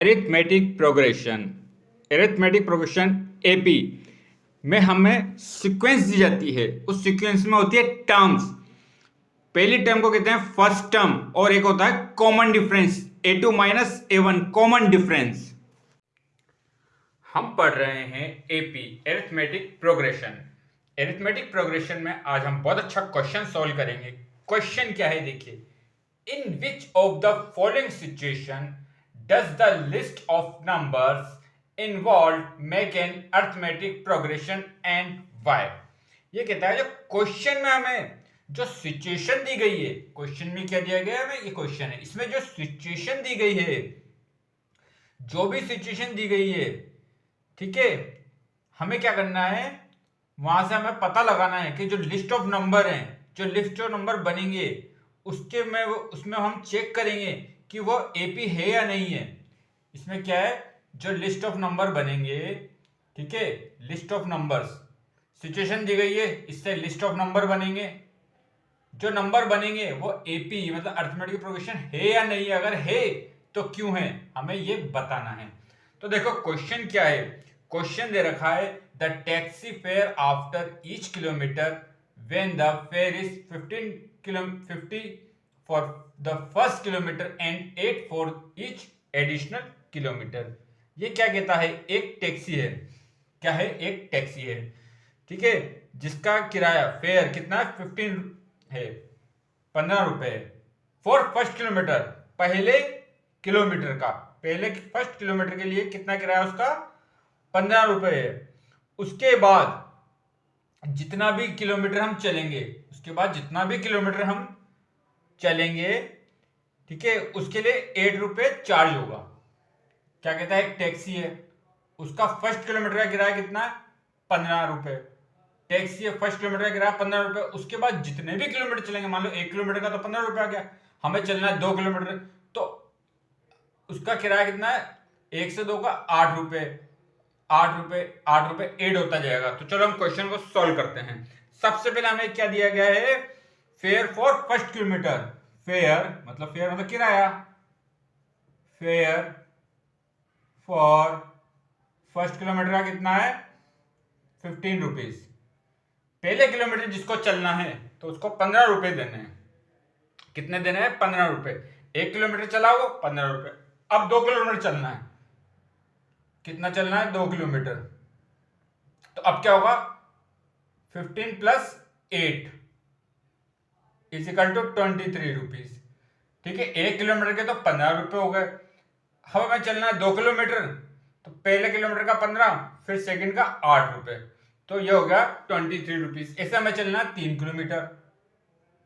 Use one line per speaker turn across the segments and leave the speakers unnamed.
Arithmetic progression AP में हमें sequence दी जाती है। उस सीक्वेंस में होती है टर्म्स। पहली टर्म को कहते हैं फर्स्ट टर्म और एक होता है common difference, a2 minus a1 common difference. हम पढ़ रहे हैं AP arithmetic progression. Arithmetic progression में आज हम बहुत अच्छा क्वेश्चन सॉल्व करेंगे। क्वेश्चन क्या है देखिए, in which of the following situation does the list of numbers involve make an arithmetic progression and why. ये कहता है जो क्वेश्चन में हमें जो सिचुएशन दी गई है, क्वेश्चन में क्या दिया गया है हमें, ये क्वेश्चन है, इसमें जो सिचुएशन दी गई है, जो भी सिचुएशन दी गई है, ठीक है, हमें क्या करना है, वहां से हमें पता लगाना है कि जो लिस्ट ऑफ नंबर हैं, जो लिस्ट ऑफ नंबर बनेंगे उसमें हम चेक करेंगे कि वो एपी है या नहीं है। इसमें क्या है, जो लिस्ट ऑफ नंबर बनेंगे, ठीक है, लिस्ट ऑफ नंबर्स, सिचुएशन दी गई है, इससे लिस्ट ऑफ नंबर बनेंगे। जो नंबर बनेंगे वो एपी मतलब अरिथमेटिक प्रोग्रेशन है या नहीं है, अगर है तो क्यों है, हमें ये बताना है। तो देखो क्वेश्चन क्या है, क्वेश्चन दे रखा है the taxi fare after each kilometre when the fair is 50 for the first kilometre and 8 for each additional kilometre. ये क्या कहता है, एक टैक्सी है, क्या है, एक टैक्सी है, ठीक है, जिसका किराया फेयर कितना है, 15 है, 15 रुपए फॉर फर्स्ट किलोमीटर, पहले किलोमीटर का, पहले फर्स्ट किलोमीटर के लिए कितना किराया उसका, 15 रुपए है। उसके बाद जितना भी किलोमीटर हम चलेंगे, उसके बाद जितना भी किलोमीटर हम चलेंगे, ठीक है, उसके लिए 8 रुपए चार्ज होगा। क्या कहता है, एक टैक्सी है, उसका फर्स्ट किलोमीटर का किराया कितना है, 15 रुपए। टैक्सी है, फर्स्ट किलोमीटर का किराया 15 रुपए। उसके बाद जितने भी किलोमीटर चलेंगे, मान लो 1 किलोमीटर का तो 15 रुपए आ गया, हमें चलना है 2 किलोमीटर, तो उसका किराया कितना है, 1 से 2 का 8 रुपए, 8 रुपए, 8 रुपए ऐड होता जाएगा। तो चलो हम क्वेश्चन को सॉल्व करते हैं। सबसे पहले हमें क्या दिया गया है, fair for first kilometre, fair मतलब किराया, फेयर फॉर फर्स्ट किलोमीटर का कितना है, 15 रुपीज। पहले किलोमीटर जिसको चलना है तो उसको 15 रुपए देने हैं। कितने देने हैं, 15 रुपए। 1 किलोमीटर चलाओ 15 रुपए। अब 2 किलोमीटर चलना है, कितना चलना है, 2 किलोमीटर, तो अब क्या होगा, 15 plus 8 is equal to 23 rupees, ठीक है। 1 किलोमीटर के तो 15 रुपए हो गए। अब हमें चलना है 2 किलोमीटर, तो पहले किलोमीटर का 15, फिर सेकंड का 8 रुपए, तो ये हो गया 23 रुपीज। ऐसे हमें चलना है 3 किलोमीटर,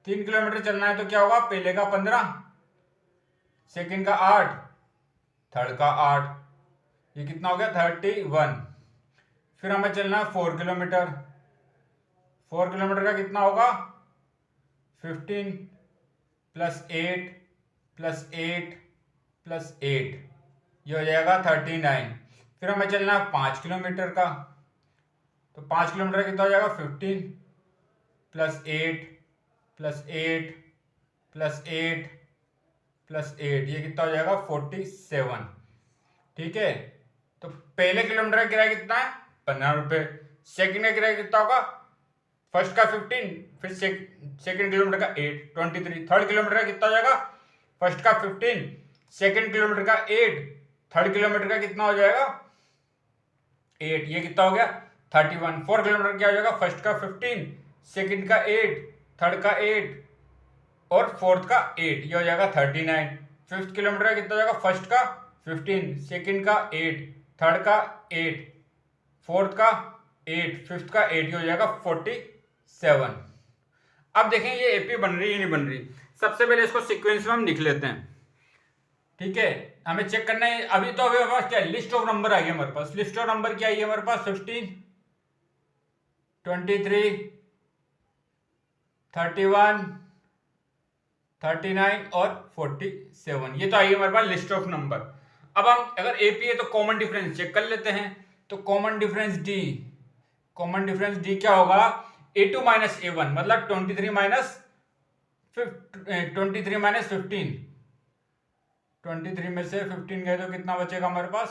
3 किलोमीटर चलना है तो क्या होगा, पहले का 15, सेकंड का 8, थर्ड का 8, ये कितना हो गया, 31। फिर हमें चलना है 4 किलोमीटर, 4 किलोमीटर का कितना होगा, 15 प्लस 8 प्लस 8 प्लस 8, ये हो जाएगा 39। फिर हमें चलना है 5 किलोमीटर का, तो 5 किलोमीटर का कितना हो जाएगा, 15 प्लस 8 प्लस 8 प्लस 8 प्लस 8, ये कितना हो जाएगा, 47, ठीक है। तो पहले किलोमीटर का किराया कितना है, 15 रुपए। सेकंड का किराया कितना होगा, फर्स्ट का 15, फिर सेकंड किलोमीटर का 8, 23। थर्ड किलोमीटर का कितना हो जाएगा, फर्स्ट का 15, सेकंड किलोमीटर का 8, थर्ड किलोमीटर का कितना हो जाएगा, 8, ये कितना हो गया, 31। 4 किलोमीटर क्या हो जाएगा, फर्स्ट का 15, सेकंड का 8, थर्ड का 8 और फोर्थ का 8, ये हो जाएगा 39। फिफ्थ किलोमीटर का कितना हो जाएगा, फर्स्ट का 15, सेकंड का 8, थर्ड का 8, फोर्थ का 8, फिफ्थ का 8, ये हो जाएगा 47। अब देखें ये एपी बन रही है नहीं बन रही। सबसे पहले इसको सीक्वेंस में हम लिख लेते हैं, ठीक है। हमें चेक करना है, अभी तो हमारे पास क्या है, लिस्ट ऑफ नंबर आ गया हमारे पास। लिस्ट ऑफ नंबर क्या है हमारे पास, 15, 23, 31, 39 और 47, ये तो आई है हमारे पास लिस्ट ऑफ नंबर। अब हम अगर एपी है तो कॉमन डिफरेंस चेक कर लेते हैं। तो common difference D, common difference D क्या होगा, a2 माइनस a1 मतलब 23 माइनस 15, 23 में से 15 गए तो कितना बचेगा हमारे पास?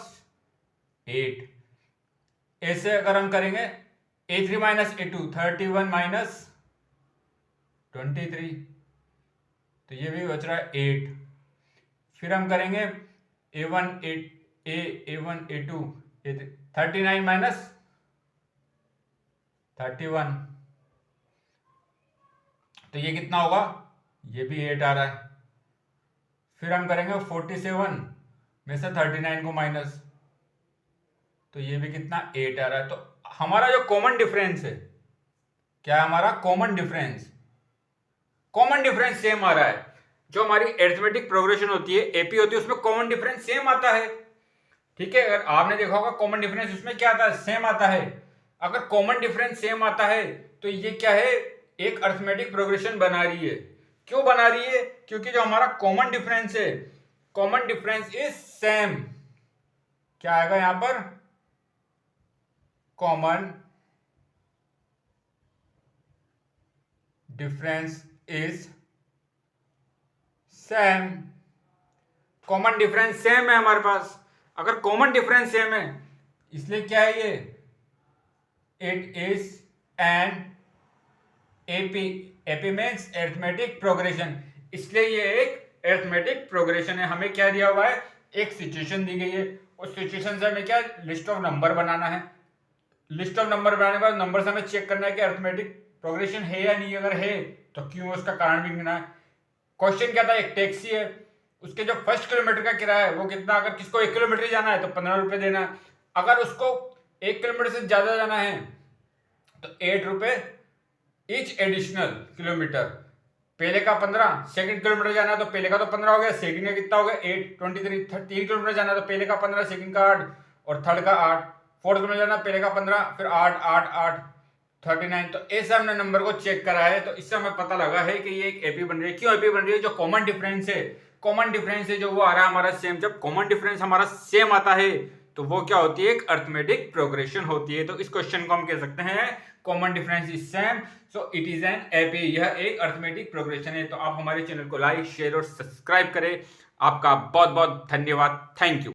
8। ऐसे अगर हम करेंगे A3 माइनस A2 31 माइनस 23, तो ये भी बच रहा है 8। फिर हम करेंगे A1 A1 A2 39 माइनस 31, तो ये कितना होगा? ये भी 8 आ रहा है। फिर हम करेंगे 47 में से 39 को माइनस, तो ये भी कितना? 8 आ रहा है। तो हमारा जो कॉमन डिफरेंस है, क्या है हमारा common difference? Common difference same आ रहा है। जो हमारी अरिथमेटिक प्रोग्रेशन होती है, एपी होती है, उसमें कॉमन डिफरेंस सेम आता है। ठीक है, अगर आपने देखा होगा कॉमन डिफरेंस उसमें क्या आता है? सेम आता है। अगर कॉमन डिफरेंस सेम आता है तो ये क्या है? एक अरिथमेटिक प्रोग्रेशन बना रही है। क्यों बना रही है? क्योंकि जो हमारा कॉमन डिफरेंस है, कॉमन डिफरेंस इज सेम। क्या आएगा यहां पर? Common difference is same. Common difference same है हमारे पास। अगर कॉमन डिफरेंस सेम है, इसलिए क्या है ये? It is an AP. AP means arithmetic progression, इसलिए ये एक अरिथमेटिक प्रोग्रेशन है। हमें क्या दिया हुआ है? एक सिचुएशन दी गई है। उस सिचुएशन से हमें क्या? लिस्ट ऑफ नंबर बनाना है। लिस्ट ऑफ नंबर बनाने के बाद नंबर से हमें चेक करना है कि अरिथमेटिक प्रोग्रेशन है या नहीं। अगर है तो क्यों, उसका कारण भी गिनना है। क्वेश्चन क्या था? एक टैक्सी है, उसके जो फर्स्ट किलोमीटर का किराया है वो कितना? अगर किसको 1 किलोमीटर जाना है तो 15 रुपए देना है। अगर उसको 1 किलोमीटर से ज्यादा जाना है तो 8 रुपए ईच एडिशनल किलोमीटर। पहले का 15, सेकंड किलोमीटर जाना है तो पहले का तो 15 हो गया, सेकंड का कितना हो गया? 8 23। 3 किलोमीटर जाना है तो पहले का 15, सेकंड का 8 और थर्ड का 8। फोर्थ किलोमीटर जाना, पहले का 15, फिर 8 8 8 39। तो ऐसे हमने नंबर को चेक करा है, तो इससे हमें पता लगा है कि ये एक एपी बन रही है। क्यों एपी बन रही है? जो कॉमन डिफरेंस है, कॉमन डिफरेंस है जो वो आ रहा है हमारा सेम। जब कॉमन डिफरेंस हमारा सेम आता है तो वो क्या होती है? एक अरिथमेटिक प्रोग्रेशन होती है। तो इस क्वेश्चन को हम कह सकते हैं common difference is same, so it is an AP. यह एक अरिथमेटिक प्रोग्रेशन है। तो आप हमारे चैनल को लाइक, शेयर और सब्सक्राइब करें। आपका बहुत बहुत धन्यवाद। Thank you.